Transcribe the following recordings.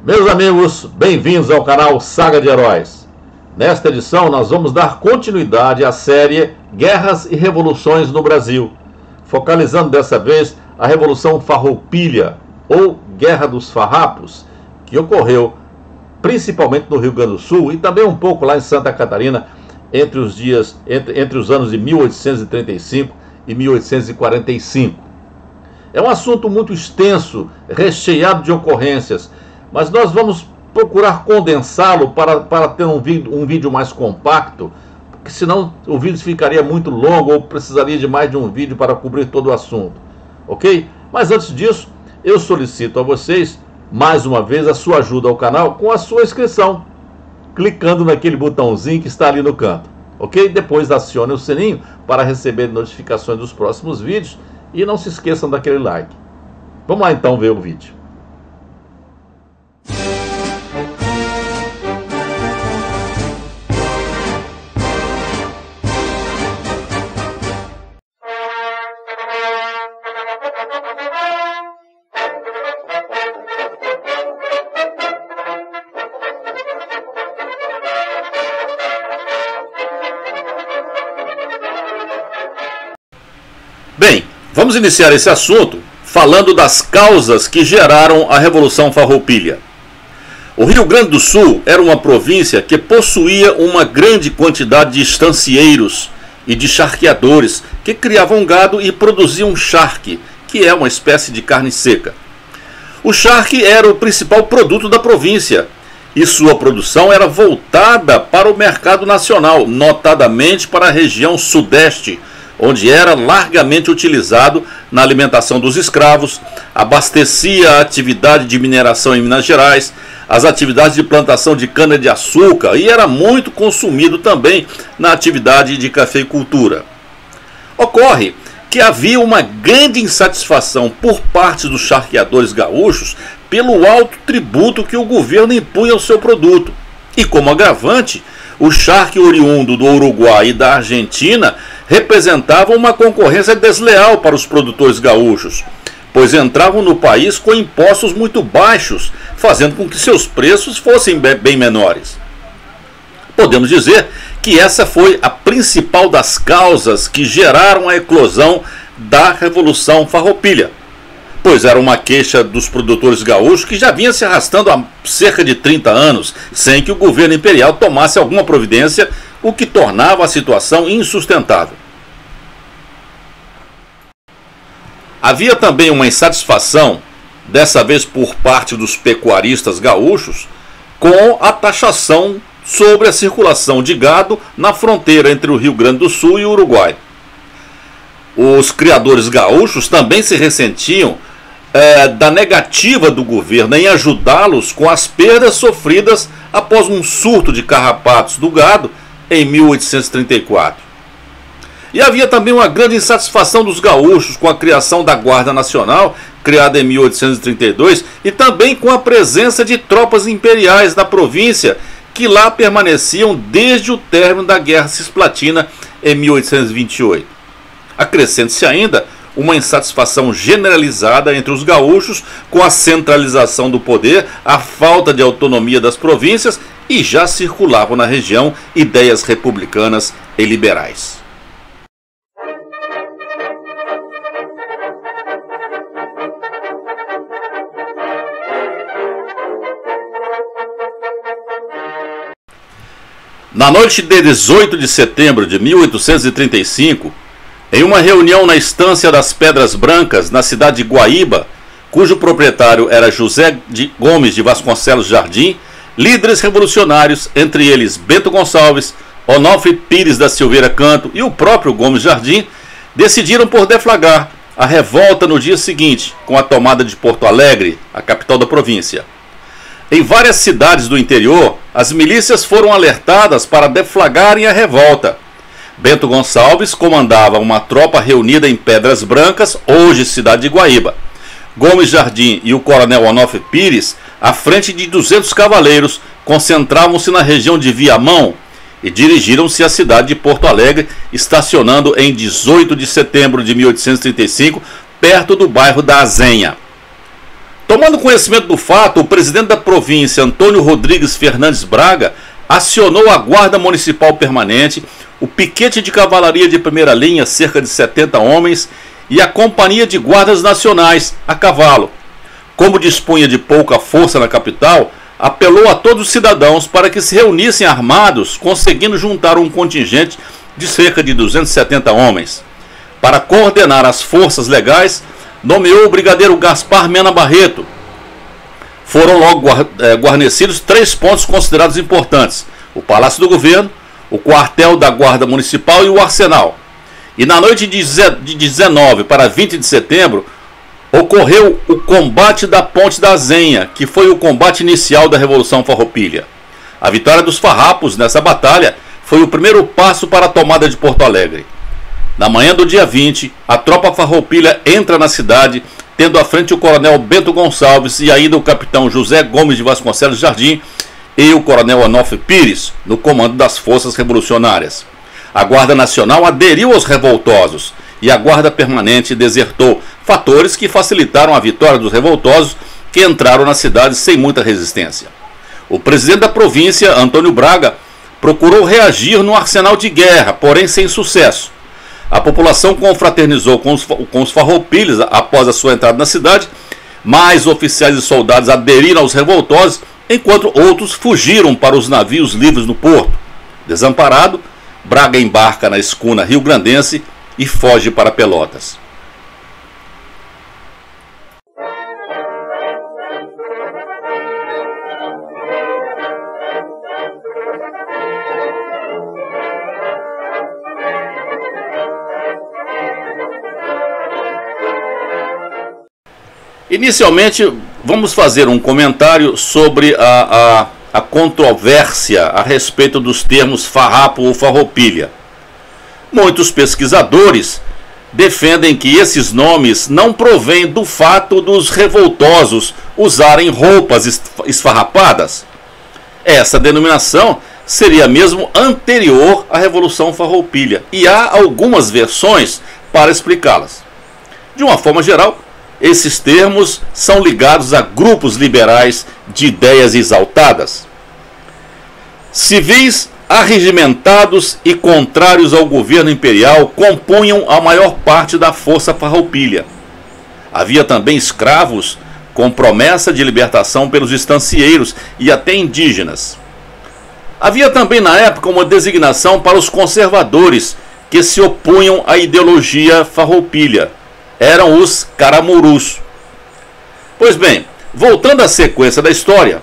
Meus amigos, bem-vindos ao canal Saga de Heróis. Nesta edição nós vamos dar continuidade à série Guerras e Revoluções no Brasil, focalizando dessa vez a Revolução Farroupilha, ou Guerra dos Farrapos, que ocorreu principalmente no Rio Grande do Sul e também um pouco lá em Santa Catarina, entre os anos de 1835 e 1845. É um assunto muito extenso, recheado de ocorrências, mas nós vamos procurar condensá-lo para ter um vídeo mais compacto, porque senão o vídeo ficaria muito longo ou precisaria de mais de um vídeo para cobrir todo o assunto, ok? Mas antes disso, eu solicito a vocês, mais uma vez, a sua ajuda ao canal com a sua inscrição, clicando naquele botãozinho que está ali no canto, ok? Depois acione o sininho para receber notificações dos próximos vídeos e não se esqueçam daquele like. Vamos lá então ver o vídeo. Bem, vamos iniciar esse assunto falando das causas que geraram a Revolução Farroupilha. O Rio Grande do Sul era uma província que possuía uma grande quantidade de estancieiros e de charqueadores que criavam gado e produziam charque, que é uma espécie de carne seca. O charque era o principal produto da província e sua produção era voltada para o mercado nacional, notadamente para a região sudeste, onde era largamente utilizado na alimentação dos escravos, abastecia a atividade de mineração em Minas Gerais, as atividades de plantação de cana-de-açúcar e era muito consumido também na atividade de cafeicultura. Ocorre que havia uma grande insatisfação por parte dos charqueadores gaúchos pelo alto tributo que o governo impunha ao seu produto. E como agravante, o charque oriundo do Uruguai e da Argentina representavam uma concorrência desleal para os produtores gaúchos, pois entravam no país com impostos muito baixos, fazendo com que seus preços fossem bem menores. Podemos dizer que essa foi a principal das causas que geraram a eclosão da Revolução Farroupilha, pois era uma queixa dos produtores gaúchos que já vinha se arrastando há cerca de 30 anos, sem que o governo imperial tomasse alguma providência, o que tornava a situação insustentável. Havia também uma insatisfação, dessa vez por parte dos pecuaristas gaúchos, com a taxação sobre a circulação de gado na fronteira entre o Rio Grande do Sul e o Uruguai. Os criadores gaúchos também se ressentiam da negativa do governo em ajudá-los com as perdas sofridas após um surto de carrapatos do gado em 1834. E havia também uma grande insatisfação dos gaúchos com a criação da Guarda Nacional, criada em 1832, e também com a presença de tropas imperiais na província, que lá permaneciam desde o término da Guerra Cisplatina em 1828. Acrescente-se ainda uma insatisfação generalizada entre os gaúchos com a centralização do poder, a falta de autonomia das províncias, e já circulavam na região ideias republicanas e liberais. Na noite de 18 de setembro de 1835, em uma reunião na Estância das Pedras Brancas, na cidade de Guaíba, cujo proprietário era José Gomes de Vasconcelos Jardim, líderes revolucionários, entre eles Bento Gonçalves, Onofre Pires da Silveira Canto e o próprio Gomes Jardim, decidiram por deflagrar a revolta no dia seguinte, com a tomada de Porto Alegre, a capital da província. Em várias cidades do interior, as milícias foram alertadas para deflagrarem a revolta. Bento Gonçalves comandava uma tropa reunida em Pedras Brancas, hoje cidade de Guaíba. Gomes Jardim e o coronel Onofre Pires, à frente de 200 cavaleiros, concentravam-se na região de Viamão e dirigiram-se à cidade de Porto Alegre, estacionando em 18 de setembro de 1835, perto do bairro da Azenha. Tomando conhecimento do fato, o presidente da província, Antônio Rodrigues Fernandes Braga, acionou a Guarda Municipal Permanente, o piquete de cavalaria de primeira linha, cerca de 70 homens, e a Companhia de Guardas Nacionais, a cavalo. Como dispunha de pouca força na capital, apelou a todos os cidadãos para que se reunissem armados, conseguindo juntar um contingente de cerca de 270 homens. Para coordenar as forças legais, nomeou o brigadeiro Gaspar Mena Barreto. Foram logo guarnecidos 3 pontos considerados importantes: o Palácio do Governo, o quartel da Guarda Municipal e o Arsenal. E na noite de 19 para 20 de setembro, ocorreu o combate da Ponte da Zenha, que foi o combate inicial da Revolução Farroupilha. A vitória dos farrapos nessa batalha foi o primeiro passo para a tomada de Porto Alegre. Na manhã do dia 20, a tropa farroupilha entra na cidade, tendo à frente o coronel Bento Gonçalves e ainda o capitão José Gomes de Vasconcelos Jardim e o coronel Onofre Pires, no comando das forças revolucionárias. A Guarda Nacional aderiu aos revoltosos e a Guarda Permanente desertou, fatores que facilitaram a vitória dos revoltosos, que entraram na cidade sem muita resistência. O presidente da província, Antônio Braga, procurou reagir no arsenal de guerra, porém sem sucesso. A população confraternizou com os farroupilhas após a sua entrada na cidade. Mais oficiais e soldados aderiram aos revoltosos, enquanto outros fugiram para os navios livres no porto. Desamparado, Braga embarca na escuna rio-grandense e foge para Pelotas. Inicialmente, vamos fazer um comentário sobre a controvérsia a respeito dos termos farrapo ou farroupilha. Muitos pesquisadores defendem que esses nomes não provêm do fato dos revoltosos usarem roupas esfarrapadas. Essa denominação seria mesmo anterior à Revolução Farroupilha, e há algumas versões para explicá-las. De uma forma geral, esses termos são ligados a grupos liberais de ideias exaltadas. Civis arregimentados e contrários ao governo imperial compunham a maior parte da força farroupilha. Havia também escravos com promessa de libertação pelos estancieiros e até indígenas. Havia também na época uma designação para os conservadores que se opunham à ideologia farroupilha. Eram os caramurus. Pois bem, voltando à sequência da história,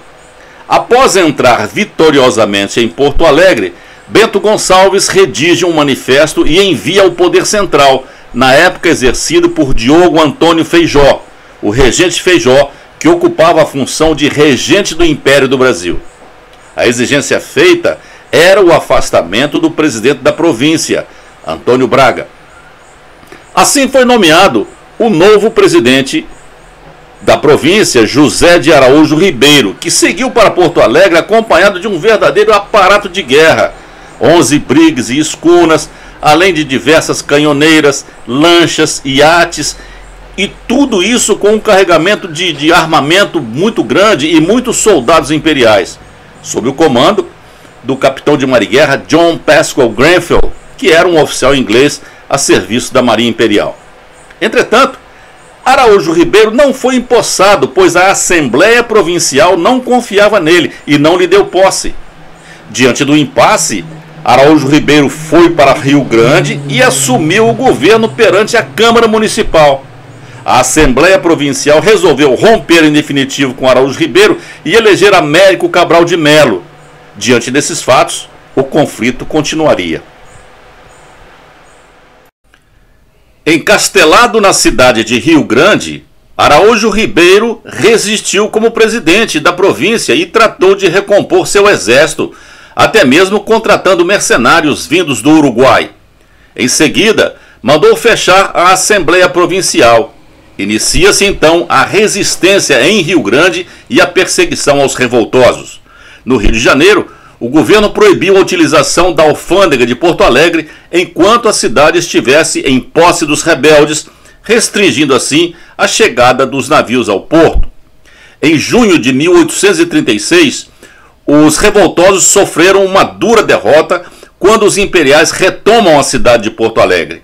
após entrar vitoriosamente em Porto Alegre, Bento Gonçalves redige um manifesto e envia ao Poder Central, na época exercido por Diogo Antônio Feijó, o regente Feijó, que ocupava a função de regente do Império do Brasil. A exigência feita era o afastamento do presidente da província, Antônio Braga. Assim foi nomeado o novo presidente da província, José de Araújo Ribeiro, que seguiu para Porto Alegre acompanhado de um verdadeiro aparato de guerra, 11 brigues e escunas, além de diversas canhoneiras, lanchas, iates, e tudo isso com um carregamento de armamento muito grande e muitos soldados imperiais, sob o comando do capitão de marinha John Pascal Grenfell, que era um oficial inglês a serviço da Marinha Imperial. Entretanto, Araújo Ribeiro não foi empossado, pois a Assembleia Provincial não confiava nele e não lhe deu posse. Diante do impasse, Araújo Ribeiro foi para Rio Grande e assumiu o governo perante a Câmara Municipal. A Assembleia Provincial resolveu romper em definitivo com Araújo Ribeiro e eleger Américo Cabral de Melo. Diante desses fatos, o conflito continuaria. Encastelado na cidade de Rio Grande, Araújo Ribeiro resistiu como presidente da província e tratou de recompor seu exército, até mesmo contratando mercenários vindos do Uruguai. Em seguida, mandou fechar a Assembleia Provincial. Inicia-se então a resistência em Rio Grande e a perseguição aos revoltosos. No Rio de Janeiro, o governo proibiu a utilização da alfândega de Porto Alegre enquanto a cidade estivesse em posse dos rebeldes, restringindo assim a chegada dos navios ao porto. Em junho de 1836, os revoltosos sofreram uma dura derrota quando os imperiais retomam a cidade de Porto Alegre.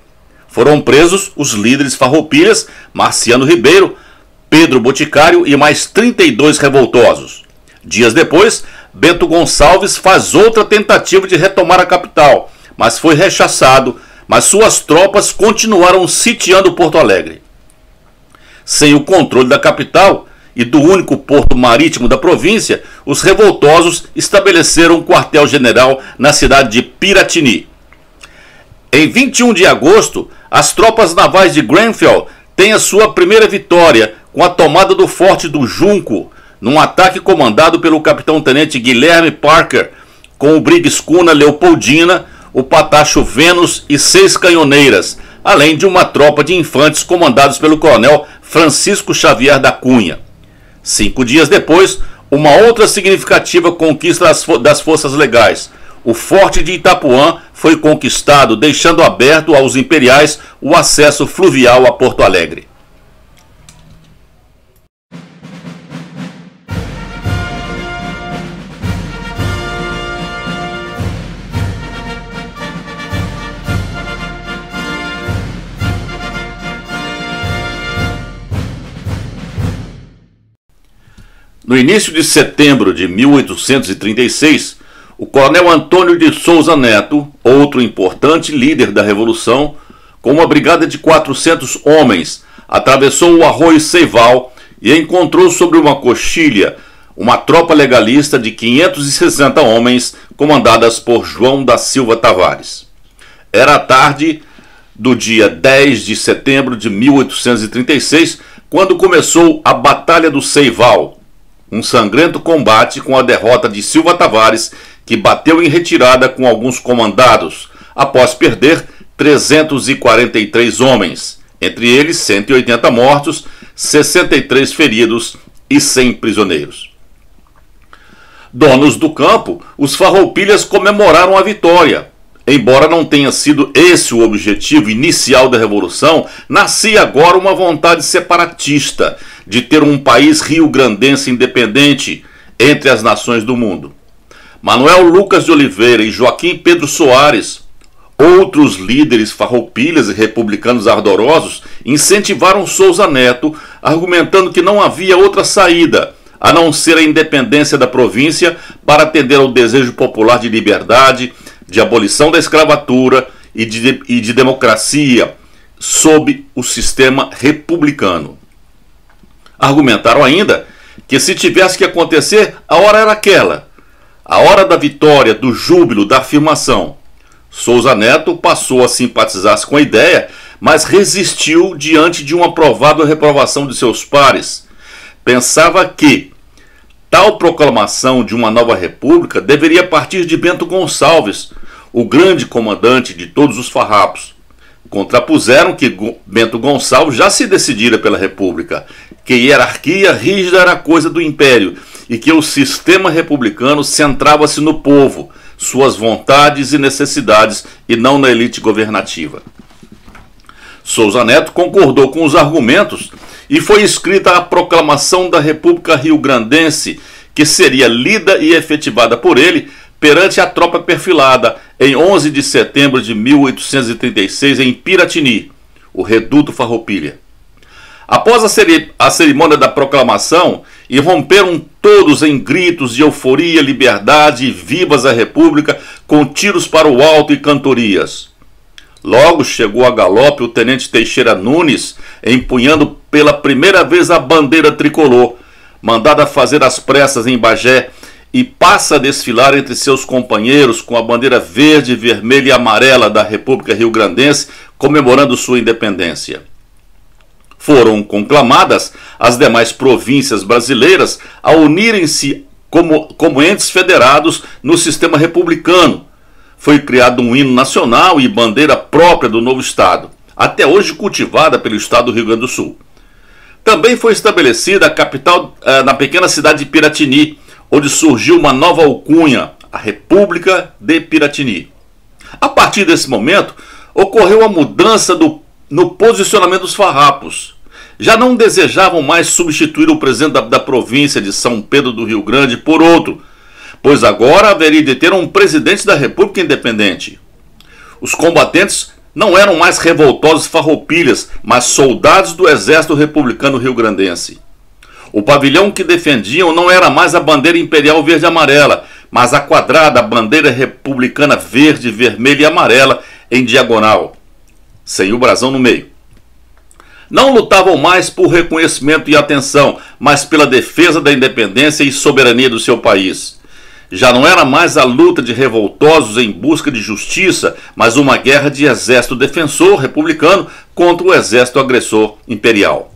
Foram presos os líderes farroupilhas Marciano Ribeiro, Pedro Boticário e mais 32 revoltosos. Dias depois, Bento Gonçalves faz outra tentativa de retomar a capital, mas foi rechaçado, mas suas tropas continuaram sitiando Porto Alegre. Sem o controle da capital e do único porto marítimo da província, os revoltosos estabeleceram um quartel-general na cidade de Piratini. Em 21 de agosto, as tropas navais de Grenfell têm a sua primeira vitória com a tomada do Forte do Junco, num ataque comandado pelo capitão-tenente Guilherme Parker, com o brigue escuna Leopoldina, o patacho Vênus e 6 canhoneiras, além de uma tropa de infantes comandados pelo coronel Francisco Xavier da Cunha. 5 dias depois, uma outra significativa conquista das forças legais. O Forte de Itapuã foi conquistado, deixando aberto aos imperiais o acesso fluvial a Porto Alegre. No início de setembro de 1836, o coronel Antônio de Souza Neto, outro importante líder da Revolução, com uma brigada de 400 homens, atravessou o arroio Ceival e encontrou sobre uma coxilha uma tropa legalista de 560 homens, comandadas por João da Silva Tavares. Era a tarde do dia 10 de setembro de 1836, quando começou a Batalha do Ceival, um sangrento combate com a derrota de Silva Tavares, que bateu em retirada com alguns comandados, após perder 343 homens, entre eles 180 mortos, 63 feridos e 100 prisioneiros. Donos do campo, os farroupilhas comemoraram a vitória. Embora não tenha sido esse o objetivo inicial da Revolução, nascia agora uma vontade separatista de ter um país rio-grandense independente entre as nações do mundo. Manuel Lucas de Oliveira e Joaquim Pedro Soares, outros líderes farroupilhas e republicanos ardorosos, incentivaram Souza Neto, argumentando que não havia outra saída a não ser a independência da província para atender ao desejo popular de liberdade, de abolição da escravatura e de democracia sob o sistema republicano. Argumentaram ainda que se tivesse que acontecer, a hora era aquela, a hora da vitória, do júbilo, da afirmação. Souza Neto passou a simpatizar com a ideia, mas resistiu diante de uma provável reprovação de seus pares. Pensava que tal proclamação de uma nova república deveria partir de Bento Gonçalves, o grande comandante de todos os farrapos. Contrapuseram que Bento Gonçalves já se decidira pela república, que hierarquia rígida era coisa do império e que o sistema republicano centrava-se no povo, suas vontades e necessidades e não na elite governativa. Souza Neto concordou com os argumentos e foi escrita a Proclamação da República Rio-Grandense, que seria lida e efetivada por ele perante a tropa perfilada em 11 de setembro de 1836 em Piratini, o reduto Farroupilha. Após a cerimônia da proclamação, irromperam todos em gritos de euforia, liberdade e vivas a República, com tiros para o alto e cantorias. Logo chegou a galope o tenente Teixeira Nunes, empunhando pela primeira vez a bandeira tricolor, mandada fazer às pressas em Bagé, e passa a desfilar entre seus companheiros com a bandeira verde, vermelha e amarela da República Rio-Grandense, comemorando sua independência. Foram conclamadas as demais províncias brasileiras a unirem-se como entes federados no sistema republicano. Foi criado um hino nacional e bandeira própria do novo Estado, até hoje cultivada pelo Estado do Rio Grande do Sul. Também foi estabelecida a capital na pequena cidade de Piratini, onde surgiu uma nova alcunha, a República de Piratini. A partir desse momento, ocorreu a mudança no posicionamento dos farrapos. já não desejavam mais substituir o presidente da província de São Pedro do Rio Grande por outro, pois agora haveria de ter um presidente da República independente. Os combatentes não eram mais revoltosos farroupilhas, mas soldados do exército republicano rio-grandense. O pavilhão que defendiam não era mais a bandeira imperial verde-amarela, mas a quadrada bandeira republicana verde, vermelha e amarela em diagonal, sem o brasão no meio. Não lutavam mais por reconhecimento e atenção, mas pela defesa da independência e soberania do seu país. Já não era mais a luta de revoltosos em busca de justiça, mas uma guerra de exército defensor republicano contra o exército agressor imperial.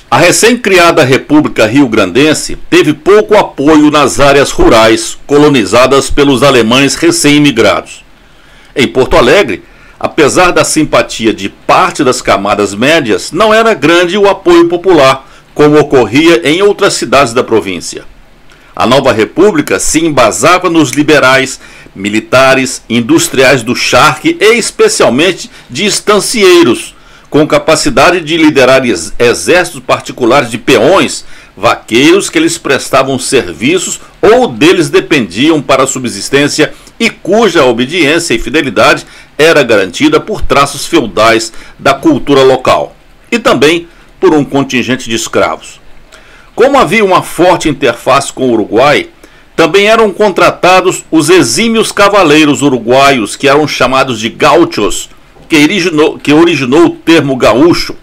A recém-criada República Rio-Grandense teve pouco apoio nas áreas rurais colonizadas pelos alemães recém-imigrados. Em Porto Alegre, apesar da simpatia de parte das camadas médias, não era grande o apoio popular, como ocorria em outras cidades da província. A nova república se embasava nos liberais, militares, industriais do charque e especialmente de estancieiros, com capacidade de liderar exércitos particulares de peões, vaqueiros que lhes prestavam serviços ou deles dependiam para a subsistência e cuja obediência e fidelidade era garantida por traços feudais da cultura local e também por um contingente de escravos. Como havia uma forte interface com o Uruguai, também eram contratados os exímios cavaleiros uruguaios, que eram chamados de gauchos, que originou o termo gaúcho.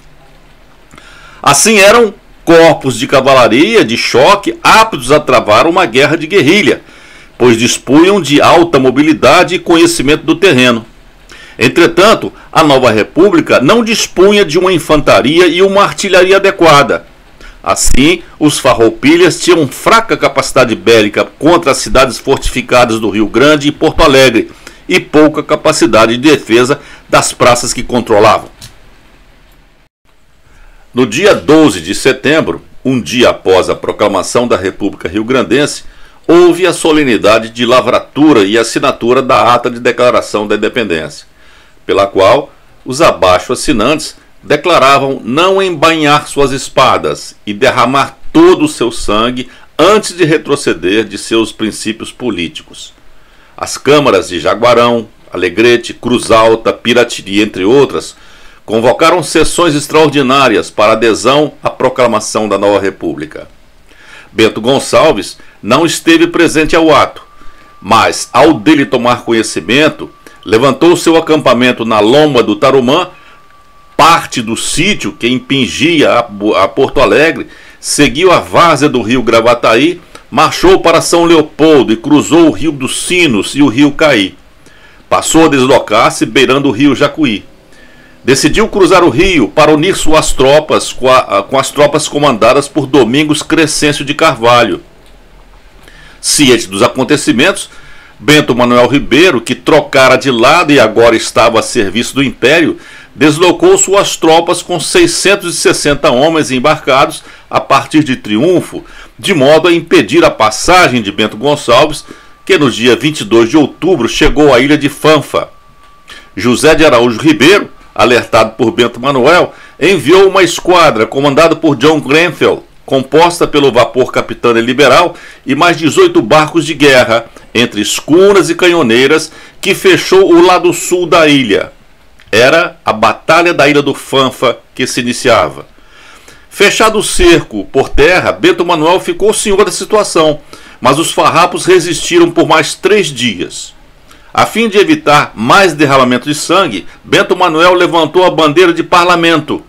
Assim eram corpos de cavalaria de choque aptos a travar uma guerra de guerrilha, pois dispunham de alta mobilidade e conhecimento do terreno. Entretanto, a nova república não dispunha de uma infantaria e uma artilharia adequada. Assim, os farroupilhas tinham fraca capacidade bélica contra as cidades fortificadas do Rio Grande e Porto Alegre e pouca capacidade de defesa das praças que controlavam. No dia 12 de setembro, um dia após a proclamação da República Rio-Grandense, houve a solenidade de lavratura e assinatura da Ata de Declaração da Independência, pela qual os abaixo-assinantes declaravam não embainhar suas espadas e derramar todo o seu sangue antes de retroceder de seus princípios políticos. As câmaras de Jaguarão, Alegrete, Cruz Alta, Piratini, entre outras, convocaram sessões extraordinárias para adesão à proclamação da nova república. Bento Gonçalves não esteve presente ao ato, mas, ao dele tomar conhecimento, levantou seu acampamento na lomba do Tarumã, parte do sítio que impingia a Porto Alegre, seguiu a várzea do rio Gravataí, marchou para São Leopoldo e cruzou o rio dos Sinos e o rio Caí. Passou a deslocar-se beirando o rio Jacuí. Decidiu cruzar o rio para unir suas tropas com as tropas comandadas por Domingos Crescêncio de Carvalho. Ciente dos acontecimentos, Bento Manuel Ribeiro, que trocara de lado e agora estava a serviço do Império, deslocou suas tropas com 660 homens embarcados a partir de Triunfo, de modo a impedir a passagem de Bento Gonçalves, que no dia 22 de outubro chegou à ilha de Fanfa. José de Araújo Ribeiro, alertado por Bento Manuel, enviou uma esquadra comandada por John Grenfell, composta pelo vapor Capitânia Liberal e mais 18 barcos de guerra, entre escunas e canhoneiras, que fechou o lado sul da ilha. Era a Batalha da Ilha do Fanfa que se iniciava. Fechado o cerco por terra, Bento Manuel ficou senhor da situação, mas os farrapos resistiram por mais 3 dias. A fim de evitar mais derramamento de sangue, Bento Manuel levantou a bandeira de parlamento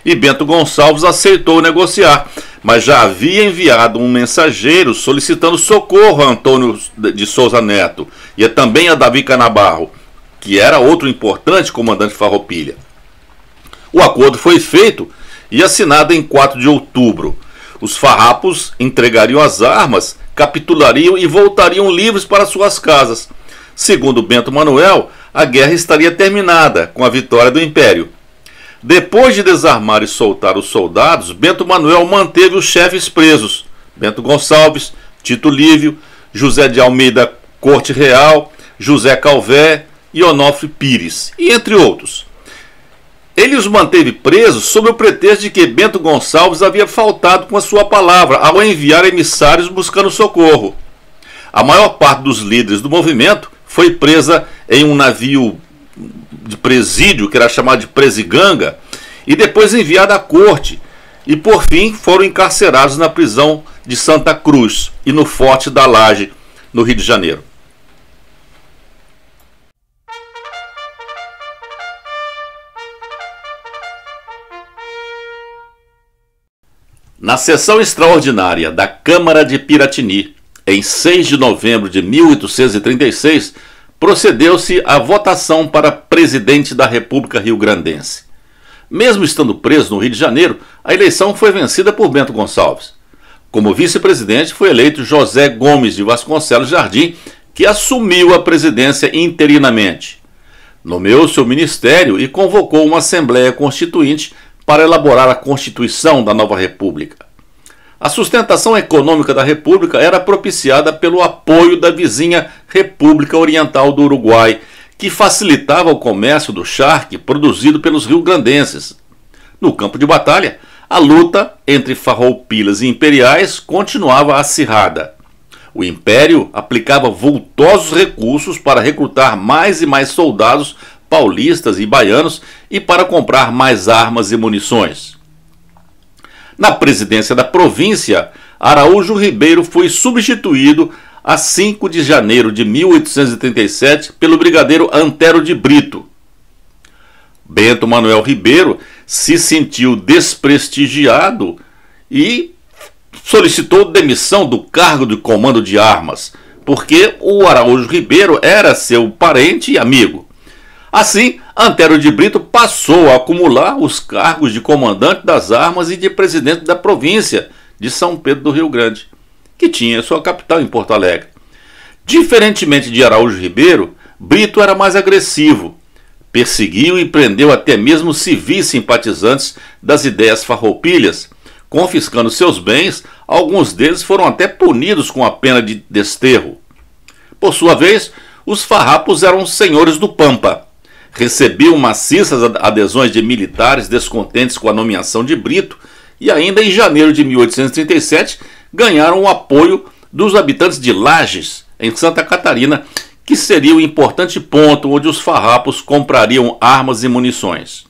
e Bento Gonçalves aceitou negociar, mas já havia enviado um mensageiro solicitando socorro a Antônio de Souza Neto e também a Davi Canabarro, que era outro importante comandante farroupilha. O acordo foi feito e assinado em 4 de outubro. Os farrapos entregariam as armas, capitulariam e voltariam livres para suas casas. Segundo Bento Manuel, a guerra estaria terminada com a vitória do Império. Depois de desarmar e soltar os soldados, Bento Manuel manteve os chefes presos, Bento Gonçalves, Tito Livio, José de Almeida Corte Real, José Calvé e Onofre Pires, e entre outros. Ele os manteve presos sob o pretexto de que Bento Gonçalves havia faltado com a sua palavra ao enviar emissários buscando socorro. A maior parte dos líderes do movimento foi presa em um navio de presídio, que era chamado de presiganga, e depois enviada à corte, e por fim foram encarcerados na prisão de Santa Cruz e no Forte da Laje, no Rio de Janeiro. Na sessão extraordinária da Câmara de Piratini, em 6 de novembro de 1836, procedeu-se à votação para presidente da República Rio-Grandense. Mesmo estando preso no Rio de Janeiro, a eleição foi vencida por Bento Gonçalves. Como vice-presidente foi eleito José Gomes de Vasconcelos Jardim, que assumiu a presidência interinamente. Nomeou seu ministério e convocou uma Assembleia Constituinte para elaborar a Constituição da nova República. A sustentação econômica da República era propiciada pelo apoio da vizinha República Oriental do Uruguai, que facilitava o comércio do charque produzido pelos rio-grandenses. No campo de batalha, a luta entre farroupilas e imperiais continuava acirrada. O Império aplicava vultosos recursos para recrutar mais e mais soldados paulistas e baianos e para comprar mais armas e munições. Na presidência da província, Araújo Ribeiro foi substituído a 5 de janeiro de 1837 pelo brigadeiro Antero de Brito. Bento Manuel Ribeiro se sentiu desprestigiado e solicitou demissão do cargo de comando de armas, porque o Araújo Ribeiro era seu parente e amigo. Assim, Antero de Brito passou a acumular os cargos de comandante das armas e de presidente da província de São Pedro do Rio Grande, que tinha sua capital em Porto Alegre. Diferentemente de Araújo Ribeiro, Brito era mais agressivo. Perseguiu e prendeu até mesmo civis simpatizantes das ideias farroupilhas, confiscando seus bens. Alguns deles foram até punidos com a pena de desterro. Por sua vez, os farrapos eram senhores do Pampa. Recebiam maciças adesões de militares descontentes com a nomeação de Brito e ainda em janeiro de 1837 ganharam o apoio dos habitantes de Lages, em Santa Catarina, que seria o importante ponto onde os farrapos comprariam armas e munições.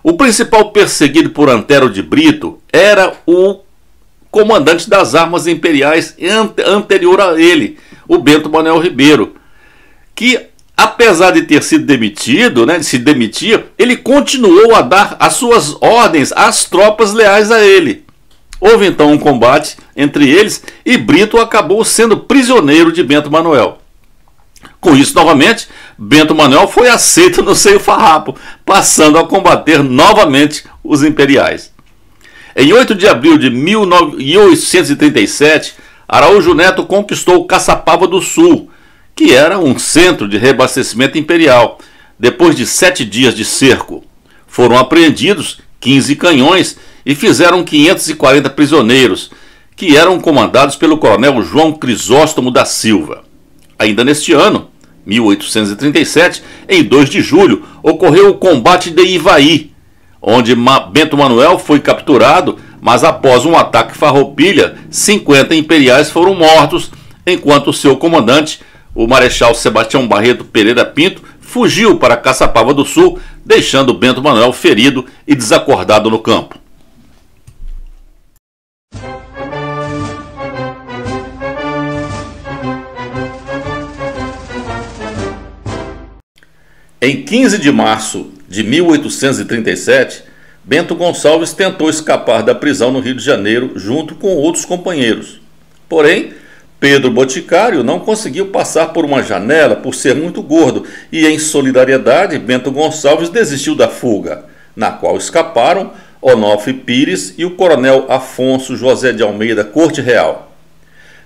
O principal perseguido por Antero de Brito era o comandante das armas imperiais anterior a ele, o Bento Manuel Ribeiro, que, apesar de ter sido demitido, de se demitir, ele continuou a dar as suas ordens às tropas leais a ele. Houve então um combate entre eles e Brito acabou sendo prisioneiro de Bento Manuel. Com isso, novamente, Bento Manuel foi aceito no seio farrapo, passando a combater novamente os imperiais. Em 8 de abril de 1837, Araújo Neto conquistou Caçapava do Sul, que era um centro de reabastecimento imperial. Depois de 7 dias de cerco, foram apreendidos 15 canhões e fizeram 540 prisioneiros, que eram comandados pelo coronel João Crisóstomo da Silva. Ainda neste ano, 1837, em 2 de julho, ocorreu o combate de Ivaí, onde Bento Manuel foi capturado, mas após um ataque farroupilha, 50 imperiais foram mortos, enquanto seu comandante, o Marechal Sebastião Barreto Pereira Pinto, fugiu para Caçapava do Sul, deixando Bento Manuel ferido e desacordado no campo. Em 15 de março de 1837, Bento Gonçalves tentou escapar da prisão no Rio de Janeiro junto com outros companheiros. Porém, Pedro Boticário não conseguiu passar por uma janela por ser muito gordo e, em solidariedade, Bento Gonçalves desistiu da fuga, na qual escaparam Onofre Pires e o coronel Afonso José de Almeida Corte Real.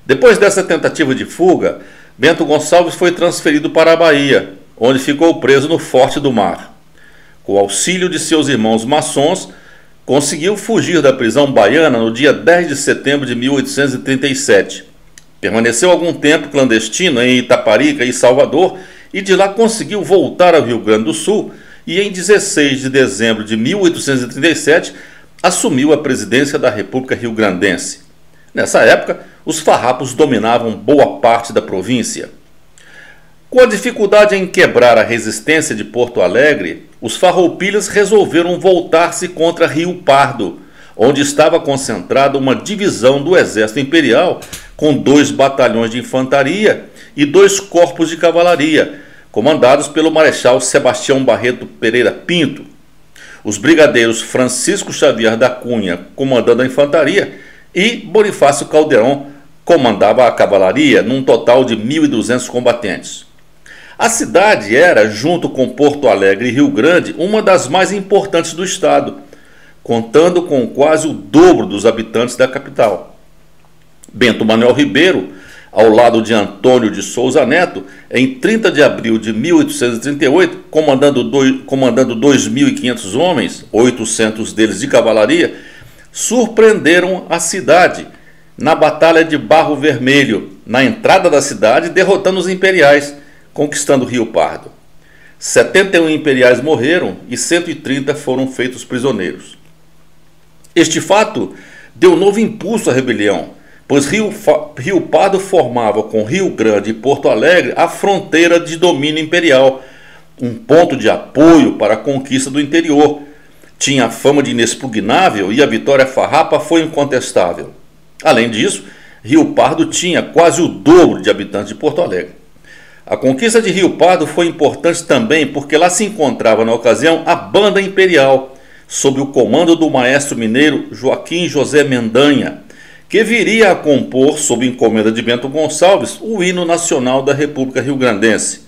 Depois dessa tentativa de fuga, Bento Gonçalves foi transferido para a Bahia, onde ficou preso no Forte do Mar. Com o auxílio de seus irmãos maçons, conseguiu fugir da prisão baiana no dia 10 de setembro de 1837. Permaneceu algum tempo clandestino em Itaparica e Salvador e de lá conseguiu voltar ao Rio Grande do Sul e em 16 de dezembro de 1837 assumiu a presidência da República Rio-Grandense. Nessa época, os farrapos dominavam boa parte da província. Com a dificuldade em quebrar a resistência de Porto Alegre, os farroupilhas resolveram voltar-se contra Rio Pardo, onde estava concentrada uma divisão do Exército Imperial com 2 batalhões de infantaria e 2 corpos de cavalaria, comandados pelo Marechal Sebastião Barreto Pereira Pinto. Os brigadeiros Francisco Xavier da Cunha comandando a infantaria e Bonifácio Caldeirão comandava a cavalaria, num total de 1.200 combatentes. A cidade era, junto com Porto Alegre e Rio Grande, uma das mais importantes do estado, contando com quase o dobro dos habitantes da capital. Bento Manuel Ribeiro, ao lado de Antônio de Souza Neto, em 30 de abril de 1838, comandando 2.500 homens, 800 deles de cavalaria, surpreenderam a cidade na Batalha de Barro Vermelho, na entrada da cidade, derrotando os imperiais, conquistando Rio Pardo. 71 imperiais morreram e 130 foram feitos prisioneiros. Este fato deu novo impulso à rebelião, pois Rio Pardo formava com Rio Grande e Porto Alegre a fronteira de domínio imperial, um ponto de apoio para a conquista do interior. Tinha a fama de inexpugnável e a vitória farrapa foi incontestável. Além disso, Rio Pardo tinha quase o dobro de habitantes de Porto Alegre. A conquista de Rio Pardo foi importante também porque lá se encontrava na ocasião a Banda Imperial, sob o comando do maestro mineiro Joaquim José Mendanha, que viria a compor, sob encomenda de Bento Gonçalves, o hino nacional da República Rio-Grandense.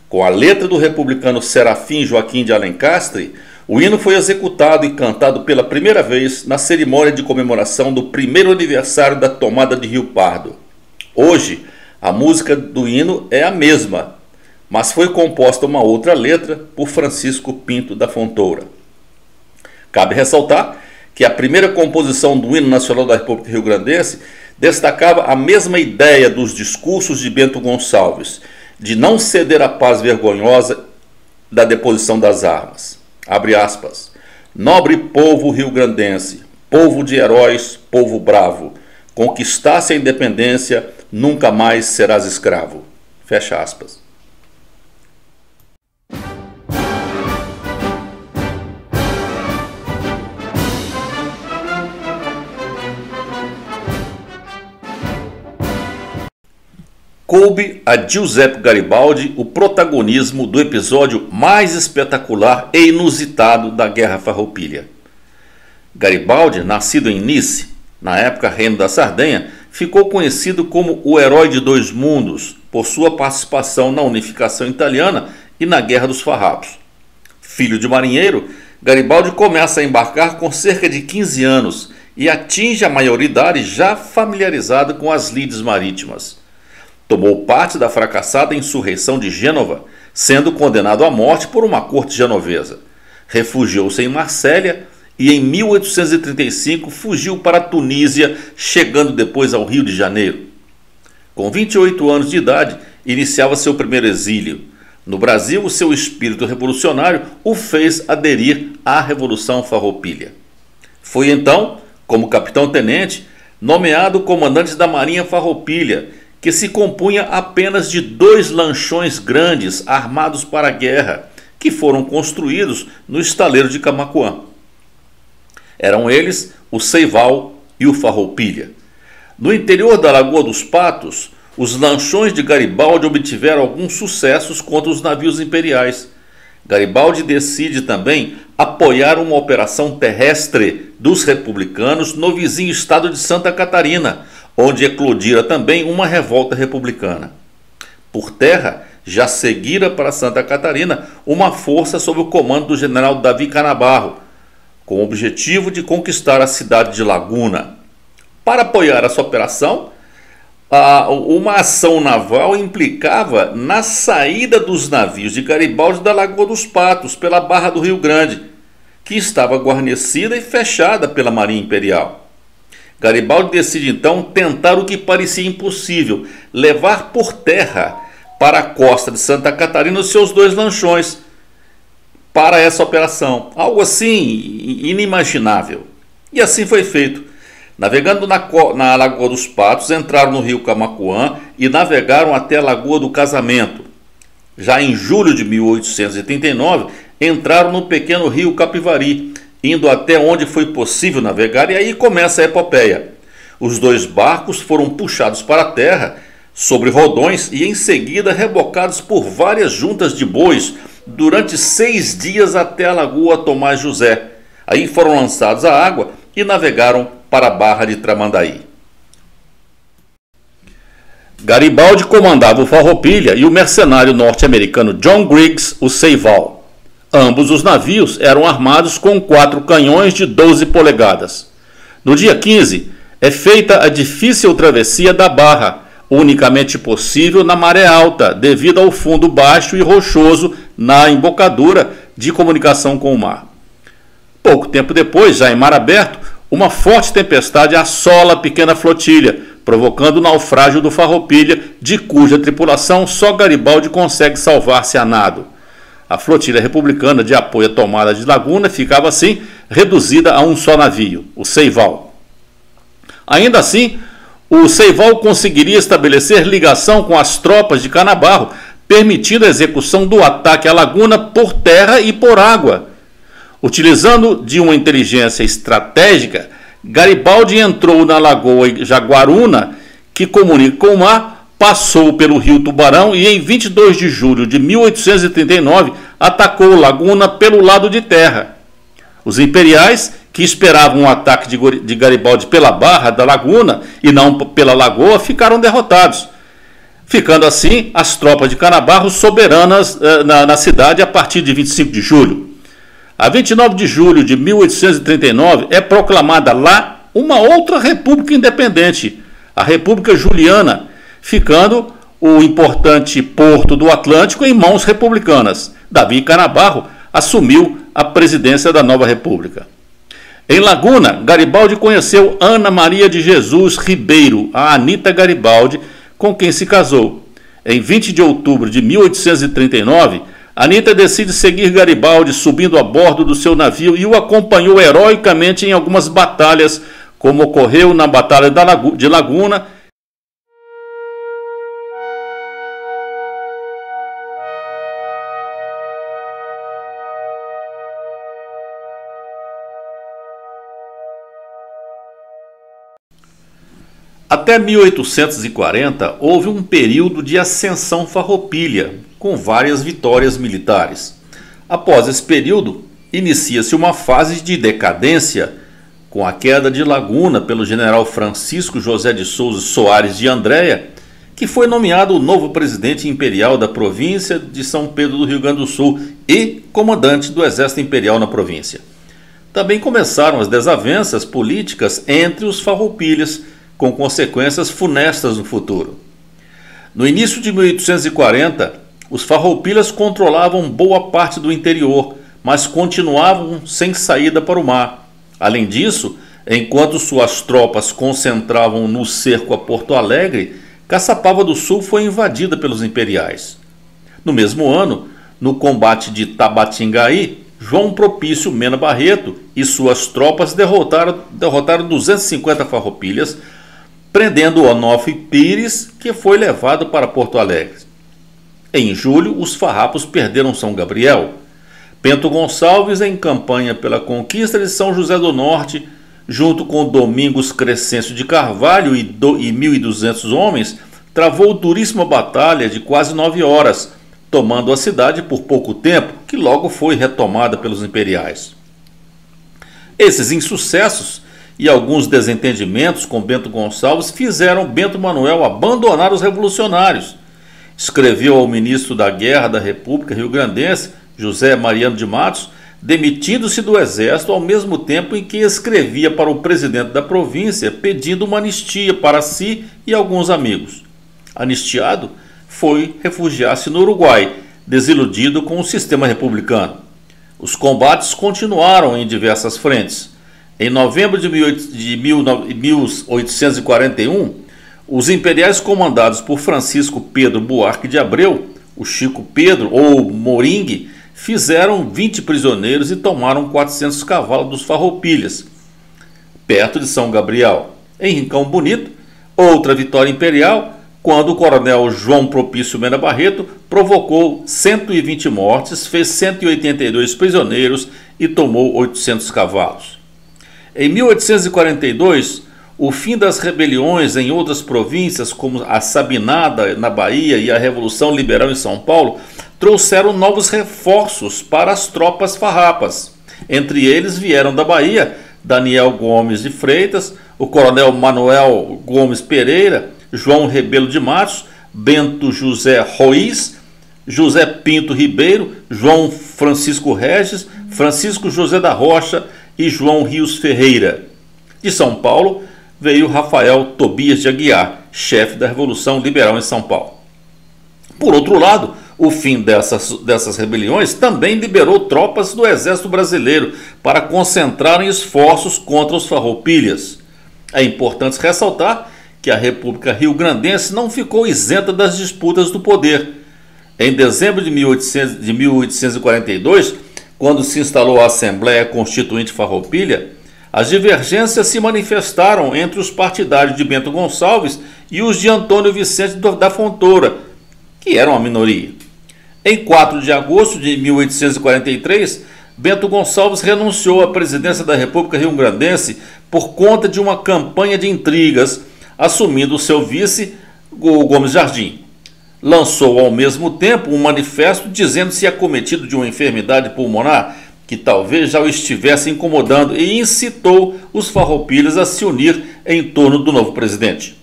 Com a letra do republicano Serafim Joaquim de Alencastre, o hino foi executado e cantado pela primeira vez na cerimônia de comemoração do primeiro aniversário da tomada de Rio Pardo. Hoje, a música do hino é a mesma, mas foi composta uma outra letra por Francisco Pinto da Fontoura. Cabe ressaltar que a primeira composição do hino nacional da República Rio-Grandense destacava a mesma ideia dos discursos de Bento Gonçalves, de não ceder à paz vergonhosa da deposição das armas. Abre aspas. Nobre povo rio-grandense, povo de heróis, povo bravo, conquistasse a independência, nunca mais serás escravo. Fecha aspas. Coube a Giuseppe Garibaldi o protagonismo do episódio mais espetacular e inusitado da Guerra Farroupilha. Garibaldi, nascido em Nice, na época Reino da Sardenha, ficou conhecido como o Herói de Dois Mundos por sua participação na unificação italiana e na Guerra dos Farrapos. Filho de marinheiro, Garibaldi começa a embarcar com cerca de 15 anos e atinge a maioridade já familiarizado com as lides marítimas. Tomou parte da fracassada insurreição de Gênova, sendo condenado à morte por uma corte genovesa. Refugiou-se em Marsella e em 1835 fugiu para a Tunísia, chegando depois ao Rio de Janeiro. Com 28 anos de idade, iniciava seu primeiro exílio. No Brasil, o seu espírito revolucionário o fez aderir à Revolução Farroupilha. Foi então, como capitão-tenente, nomeado comandante da Marinha Farroupilha, que se compunha apenas de 2 lanchões grandes armados para a guerra, que foram construídos no estaleiro de Camaquã. Eram eles o Seival e o Farroupilha. No interior da Lagoa dos Patos, os lanchões de Garibaldi obtiveram alguns sucessos contra os navios imperiais. Garibaldi decide também apoiar uma operação terrestre dos republicanos no vizinho estado de Santa Catarina, onde eclodira também uma revolta republicana. Por terra, já seguira para Santa Catarina uma força sob o comando do general Davi Canabarro, com o objetivo de conquistar a cidade de Laguna. Para apoiar essa operação, uma ação naval implicava na saída dos navios de Garibaldi da Lagoa dos Patos pela Barra do Rio Grande, que estava guarnecida e fechada pela Marinha Imperial. Garibaldi decide então tentar o que parecia impossível: levar por terra para a costa de Santa Catarina os seus 2 lanchões para essa operação. Algo assim inimaginável. E assim foi feito. Navegando na Lagoa dos Patos, entraram no rio Camaquã e navegaram até a Lagoa do Casamento. Já em julho de 1839, entraram no pequeno rio Capivari, indo até onde foi possível navegar, e aí começa a epopeia. Os 2 barcos foram puxados para a terra sobre rodões e em seguida rebocados por várias juntas de bois durante 6 dias até a Lagoa Tomás José. Aí foram lançados à água e navegaram para a Barra de Tramandaí. Garibaldi comandava o Farroupilha e o mercenário norte-americano John Griggs o Seival. Ambos os navios eram armados com 4 canhões de 12 polegadas. No dia 15, é feita a difícil travessia da Barra, unicamente possível na maré alta, devido ao fundo baixo e rochoso na embocadura de comunicação com o mar. Pouco tempo depois, já em mar aberto, uma forte tempestade assola a pequena flotilha, provocando o naufrágio do Farroupilha, de cuja tripulação só Garibaldi consegue salvar-se a nado. A flotilha republicana de apoio à tomada de Laguna ficava assim reduzida a um só navio, o Seival. Ainda assim, o Seival conseguiria estabelecer ligação com as tropas de Canabarro, permitindo a execução do ataque à Laguna por terra e por água. Utilizando de uma inteligência estratégica, Garibaldi entrou na Lagoa Jaguaruna, que comunica com o mar, passou pelo rio Tubarão e em 22 de julho de 1839 atacou Laguna pelo lado de terra. Os imperiais, que esperavam um ataque de Garibaldi pela Barra da Laguna e não pela Lagoa, ficaram derrotados, ficando assim as tropas de Canabarro soberanas na cidade a partir de 25 de julho. A 29 de julho de 1839 é proclamada lá uma outra república independente, a República Juliana, ficando o importante porto do Atlântico em mãos republicanas. Davi Canabarro assumiu a presidência da nova república. Em Laguna, Garibaldi conheceu Ana Maria de Jesus Ribeiro, a Anita Garibaldi, com quem se casou. Em 20 de outubro de 1839, Anita decide seguir Garibaldi subindo a bordo do seu navio e o acompanhou heroicamente em algumas batalhas, como ocorreu na Batalha de Laguna. Até 1840 houve um período de ascensão farroupilha, com várias vitórias militares. Após esse período, inicia-se uma fase de decadência, com a queda de Laguna pelo general Francisco José de Souza Soares de Andréa, que foi nomeado o novo presidente imperial da província de São Pedro do Rio Grande do Sul e comandante do Exército Imperial na província. Também começaram as desavenças políticas entre os farroupilhas, com consequências funestas no futuro. No início de 1840, os farroupilhas controlavam boa parte do interior, mas continuavam sem saída para o mar. Além disso, enquanto suas tropas concentravam no cerco a Porto Alegre, Caçapava do Sul foi invadida pelos imperiais. No mesmo ano, no combate de Tabatingaí, João Propício Mena Barreto e suas tropas derrotaram 250 farroupilhas, prendendo Onofre Pires, que foi levado para Porto Alegre. Em julho, os farrapos perderam São Gabriel. Bento Gonçalves, em campanha pela conquista de São José do Norte, junto com Domingos Crescêncio de Carvalho e 1.200 homens, travou duríssima batalha de quase 9 horas, tomando a cidade por pouco tempo, que logo foi retomada pelos imperiais. Esses insucessos e alguns desentendimentos com Bento Gonçalves fizeram Bento Manuel abandonar os revolucionários. Escreveu ao ministro da Guerra da República rio-grandense, José Mariano de Matos, demitindo-se do exército ao mesmo tempo em que escrevia para o presidente da província pedindo uma anistia para si e alguns amigos. Anistiado, foi refugiar-se no Uruguai, desiludido com o sistema republicano. Os combates continuaram em diversas frentes. Em novembro de 1841, os imperiais comandados por Francisco Pedro Buarque de Abreu, o Chico Pedro ou Moringue, fizeram 20 prisioneiros e tomaram 400 cavalos dos Farroupilhas, perto de São Gabriel. Em Rincão Bonito, outra vitória imperial, quando o coronel João Propício Mena Barreto provocou 120 mortes, fez 182 prisioneiros e tomou 800 cavalos. Em 1842, o fim das rebeliões em outras províncias, como a Sabinada na Bahia e a Revolução Liberal em São Paulo, trouxeram novos reforços para as tropas farrapas. Entre eles vieram da Bahia Daniel Gomes de Freitas, o coronel Manuel Gomes Pereira, João Rebelo de Matos, Bento José Ruiz, José Pinto Ribeiro, João Francisco Regis, Francisco José da Rocha e João Rios Ferreira. De São Paulo veio Rafael Tobias de Aguiar, chefe da Revolução Liberal em São Paulo. Por outro lado, o fim dessas rebeliões também liberou tropas do Exército Brasileiro para concentrarem esforços contra os farroupilhas. É importante ressaltar que a República Rio-Grandense não ficou isenta das disputas do poder. Em dezembro de 1842, quando se instalou a Assembleia Constituinte Farroupilha, as divergências se manifestaram entre os partidários de Bento Gonçalves e os de Antônio Vicente da Fontoura, que eram a minoria. Em 4 de agosto de 1843, Bento Gonçalves renunciou à presidência da República Rio-Grandense por conta de uma campanha de intrigas, assumindo seu vice, Gomes Jardim. Lançou ao mesmo tempo um manifesto dizendo-se acometido de uma enfermidade pulmonar que talvez já o estivesse incomodando e incitou os farroupilhas a se unir em torno do novo presidente.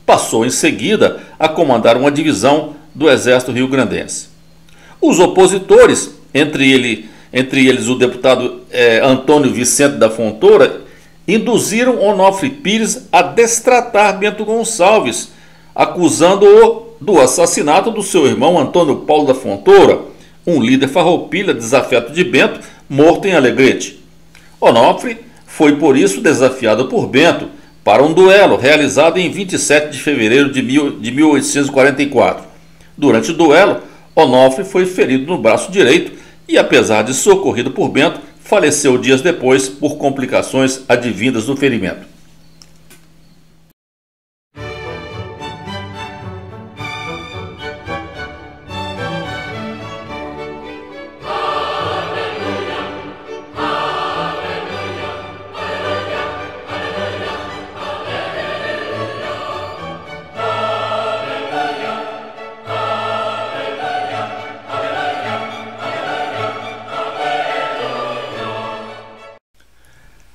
Passou em seguida a comandar uma divisão do Exército Rio-Grandense. Os opositores, entre eles o deputado Antônio Vicente da Fontoura, induziram Onofre Pires a destratar Bento Gonçalves, acusando-o do assassinato do seu irmão Antônio Paulo da Fontoura, um líder farroupilha desafeto de Bento, morto em Alegrete. Onofre foi por isso desafiado por Bento para um duelo realizado em 27 de fevereiro de 1844. Durante o duelo, Onofre foi ferido no braço direito e, apesar de socorrido por Bento, faleceu dias depois por complicações advindas do ferimento.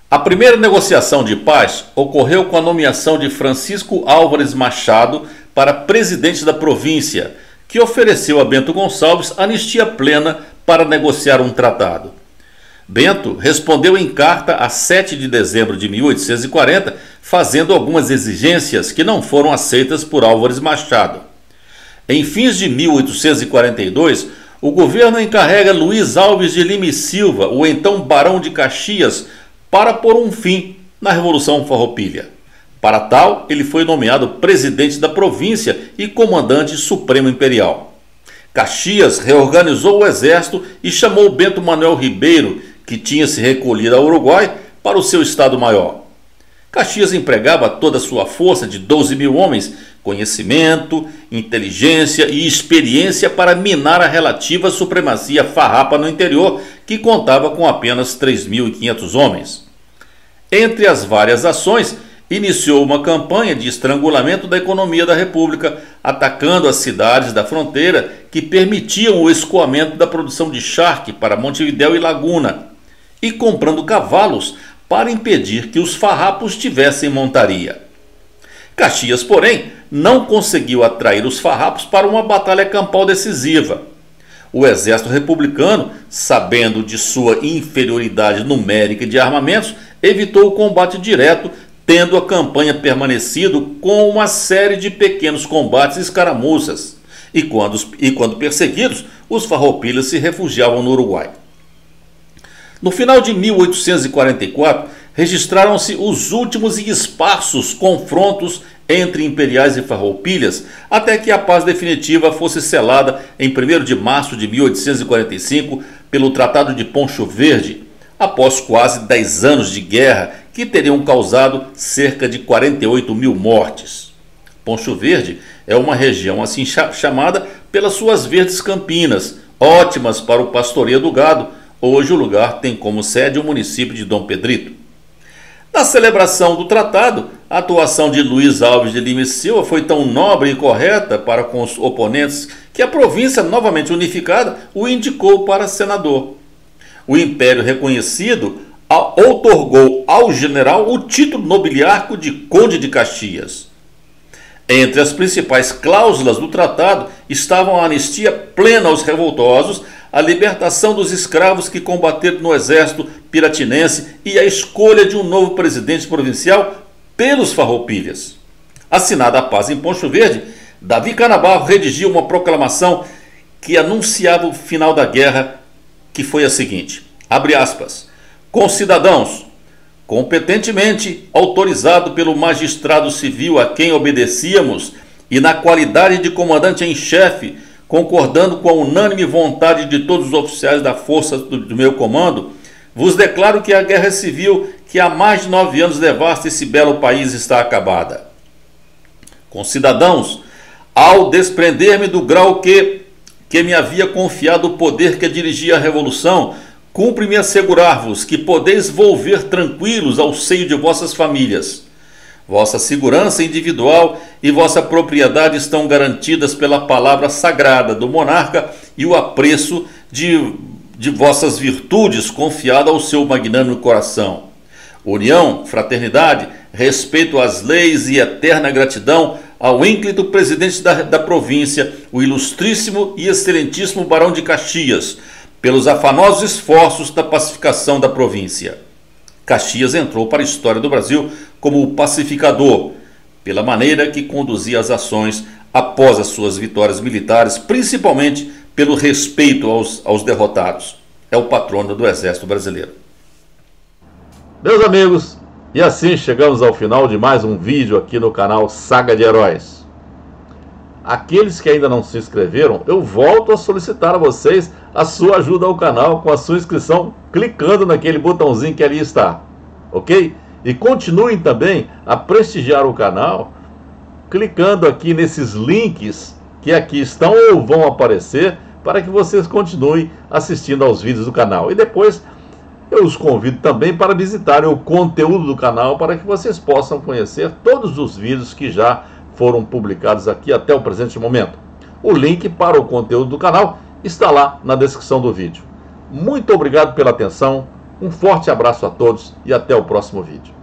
A primeira negociação de paz ocorreu com a nomeação de Francisco Álvares Machado para presidente da província, que ofereceu a Bento Gonçalves anistia plena para negociar um tratado. Bento respondeu em carta a 7 de dezembro de 1840, fazendo algumas exigências que não foram aceitas por Álvares Machado. Em fins de 1842, o governo encarrega Luiz Alves de Lima e Silva, o então Barão de Caxias, para pôr um fim na Revolução Farroupilha. Para tal, ele foi nomeado presidente da província e comandante supremo imperial. Caxias reorganizou o exército e chamou Bento Manuel Ribeiro, que tinha se recolhido ao Uruguai, para o seu estado-maior. Caxias empregava toda a sua força de 12 mil homens, conhecimento, inteligência e experiência para minar a relativa supremacia farrapa no interior, que contava com apenas 3.500 homens. Entre as várias ações, iniciou uma campanha de estrangulamento da economia da República, atacando as cidades da fronteira que permitiam o escoamento da produção de charque para Montevidéu e Laguna, e comprando cavalos para impedir que os farrapos tivessem montaria. Caxias, porém, não conseguiu atrair os farrapos para uma batalha campal decisiva. O exército republicano, sabendo de sua inferioridade numérica e de armamentos, evitou o combate direto, tendo a campanha permanecido com uma série de pequenos combates e escaramuças. E quando perseguidos, os farroupilhas se refugiavam no Uruguai. No final de 1844, registraram-se os últimos e esparsos confrontos entre imperiais e farroupilhas, até que a paz definitiva fosse selada em 1º de março de 1845 pelo Tratado de Poncho Verde, após quase 10 anos de guerra que teriam causado cerca de 48 mil mortes. Poncho Verde é uma região assim chamada pelas suas verdes campinas, ótimas para o pastoreio do gado. Hoje o lugar tem como sede o município de Dom Pedrito. Na celebração do tratado, a atuação de Luiz Alves de Lima e Silva foi tão nobre e correta para com os oponentes que a província novamente unificada o indicou para senador. O Império reconhecido outorgou ao general o título nobiliárquico de Conde de Caxias. Entre as principais cláusulas do tratado estavam a anistia plena aos revoltosos, a libertação dos escravos que combateram no exército piratinense e a escolha de um novo presidente provincial pelos farroupilhas. Assinada a paz em Poncho Verde, Davi Canabarro redigiu uma proclamação que anunciava o final da guerra, que foi a seguinte, abre aspas, concidadãos, competentemente autorizado pelo magistrado civil a quem obedecíamos e na qualidade de comandante em chefe, concordando com a unânime vontade de todos os oficiais da força do meu comando, vos declaro que a guerra civil que há mais de 9 anos devasta esse belo país está acabada. Concidadãos, ao desprender-me do grau que me havia confiado o poder que dirigia a revolução, cumpre-me assegurar-vos que podeis volver tranquilos ao seio de vossas famílias. Vossa segurança individual e vossa propriedade estão garantidas pela palavra sagrada do monarca e o apreço de vossas virtudes confiada ao seu magnânimo coração. União, fraternidade, respeito às leis e eterna gratidão ao ínclito presidente da província, o ilustríssimo e excelentíssimo Barão de Caxias, pelos afanosos esforços da pacificação da província. Caxias entrou para a história do Brasil como o pacificador, pela maneira que conduzia as ações após as suas vitórias militares, principalmente pelo respeito aos derrotados. É o patrono do Exército Brasileiro. Meus amigos, e assim chegamos ao final de mais um vídeo aqui no canal Saga de Heróis. Aqueles que ainda não se inscreveram, eu volto a solicitar a vocês a sua ajuda ao canal com a sua inscrição, clicando naquele botãozinho que ali está, ok? E continuem também a prestigiar o canal, clicando aqui nesses links que aqui estão ou vão aparecer, para que vocês continuem assistindo aos vídeos do canal. E depois eu os convido também para visitarem o conteúdo do canal, para que vocês possam conhecer todos os vídeos que já foram publicados aqui até o presente momento. O link para o conteúdo do canal está lá na descrição do vídeo. Muito obrigado pela atenção, um forte abraço a todos e até o próximo vídeo.